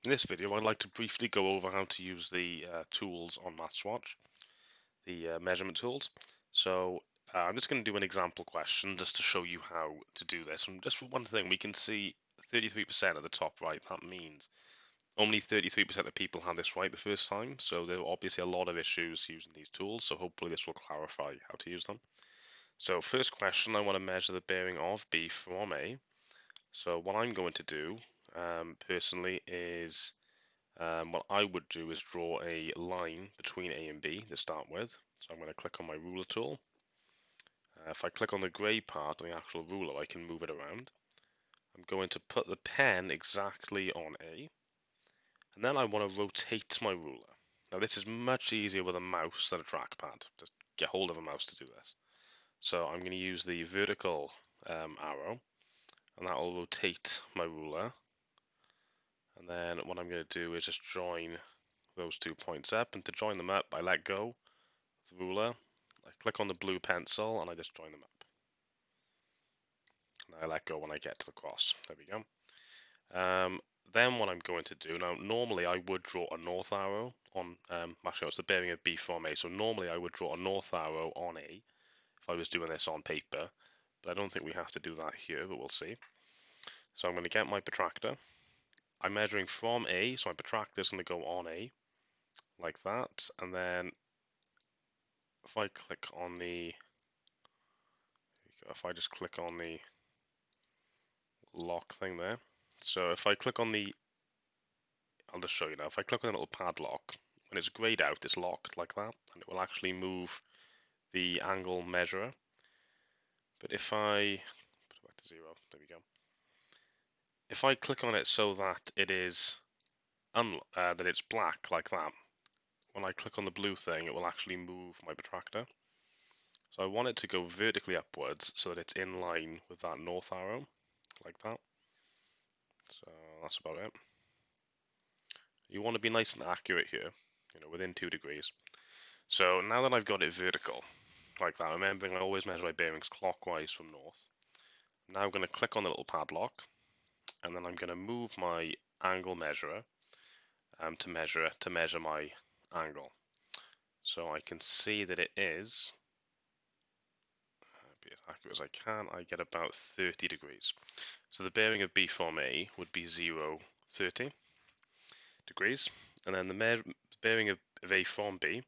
In this video, I'd like to briefly go over how to use the tools on MathsWatch, the measurement tools. So I'm just going to do an example question just to show you how to do this. And just for one thing, we can see 33% at the top right. That means only 33% of people had this right the first time. So there are obviously a lot of issues using these tools. So hopefully this will clarify how to use them. So first question, I want to measure the bearing of B from A. So what I'm going to do personally is what I would do is draw a line between A and B to start with. So I'm going to click on my ruler tool. If I click on the grey part on the actual ruler, I can move it around. I'm going to put the pen exactly on A, and then I want to rotate my ruler. Now this is much easier with a mouse than a trackpad. Just get hold of a mouse to do this. So I'm going to use the vertical arrow, and that will rotate my ruler. And then what I'm going to do is just join those 2 points up, and to join them up, I let go of the ruler. I click on the blue pencil and I just join them up. And I let go when I get to the cross. There we go. Then what I'm going to do, now normally I would draw a north arrow on, actually it's the bearing of B from A, so normally I would draw a north arrow on A if I was doing this on paper, but I don't think we have to do that here, but we'll see. So I'm going to get my protractor. I'm measuring from A, so my protractor is going to go on A, like that, and then if I click on the, if I just click on the lock thing there, so if I click on the, I'll just show you now, if I click on a little padlock, when it's grayed out, it's locked like that, and it will actually move the angle measurer. But if I put it back to 0, there we go. If I click on it so that it is that it's black like that, when I click on the blue thing, it will actually move my protractor. So I want it to go vertically upwards so that it's in line with that north arrow, like that. So that's about it. You want to be nice and accurate here, within 2 degrees. So now that I've got it vertical, like that, remembering I always measure my bearings clockwise from north. I'm now going to click on the little padlock, and then I'm going to move my angle measurer to measure my angle. So I can see that it is, be as accurate as I can, I get about 30 degrees. So the bearing of B from A would be 0, 30 degrees, and then the bearing of A from B,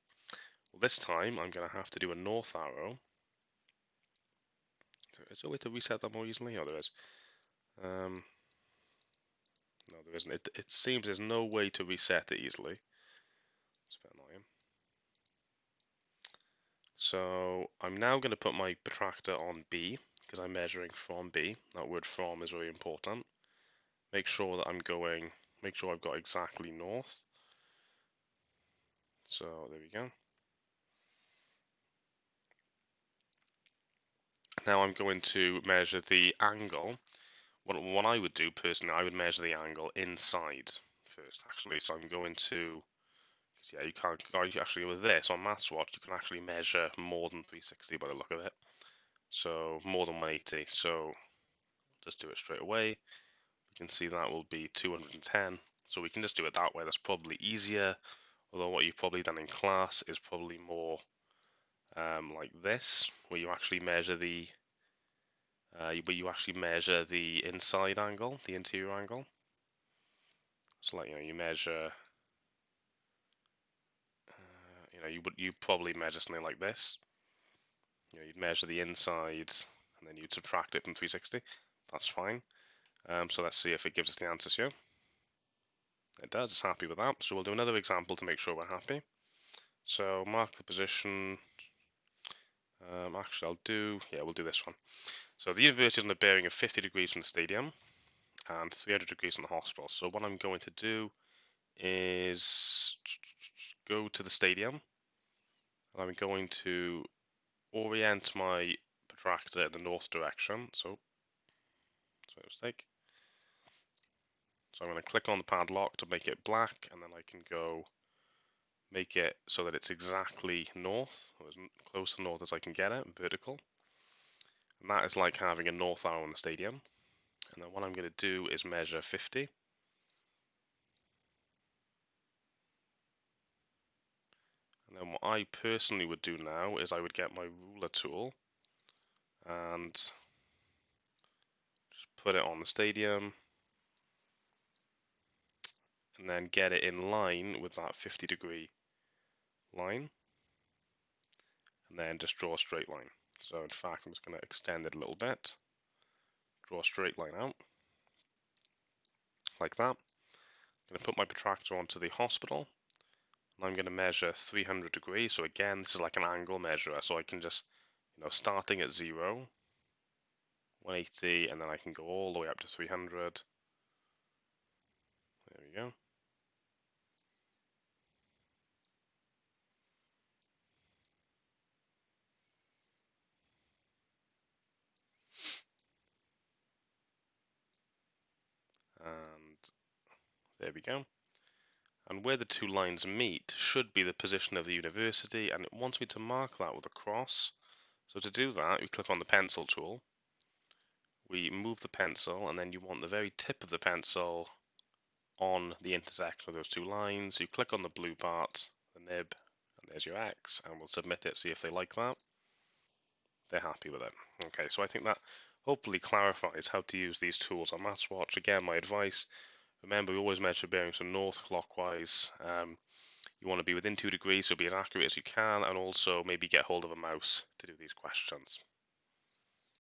well, this time I'm going to have to do a north arrow. Is there a way to reset that more easily? Oh, there is. No, there isn't. It seems there's no way to reset it easily. It's a bit annoying. So I'm now going to put my protractor on B because I'm measuring from B. That word from is very important. Make sure that make sure I've got exactly north. So there we go. Now I'm going to measure the angle. What I would do personally, I would measure the angle inside first, actually. So I'm going to, yeah, you can't actually with this on MathsWatch, you can actually measure more than 360 by the look of it. So more than 180. So just do it straight away. We can see that will be 210. So we can just do it that way. That's probably easier. Although what you've probably done in class is probably more like this, where you actually measure the inside angle, the interior angle. So like you measure, you probably measure something like this. You'd measure the inside and then you'd subtract it from 360. That's fine. So let's see if it gives us the answers here. It does. It's happy with that. So we'll do another example to make sure we're happy. So mark the position. Actually, we'll do this one. So the university is on a bearing of 50 degrees from the stadium and 300 degrees from the hospital. So what I'm going to do is go to the stadium. I'm going to orient my protractor in the north direction. So mistake. So I'm going to click on the padlock to make it black, and then I can go make it so that it's exactly north, or as close to north as I can get it, vertical. And that is like having a north arrow in the stadium. And then what I'm going to do is measure 50. then what I personally would do now is I would get my ruler tool and just put it on the stadium and then get it in line with that 50-degree line and then just draw a straight line. So in fact, I'm just going to extend it a little bit, draw a straight line out like that. I'm going to put my protractor onto the hospital. I'm going to measure 300 degrees. So again, this is like an angle measurer. So I can just, starting at 0, 180, and then I can go all the way up to 300. There we go. And there we go. And where the two lines meet should be the position of the university, and it wants me to mark that with a cross. So to do that, we click on the pencil tool. We move the pencil, and then you want the very tip of the pencil on the intersection of those two lines. You click on the blue part, the nib, and there's your X, and we'll submit it, see if they like that. They're happy with it. Okay, so I think that hopefully clarifies how to use these tools on MathsWatch. Again, my advice, remember we always measure bearings from north clockwise. You want to be within 2 degrees, so be as accurate as you can, and also maybe get hold of a mouse to do these questions.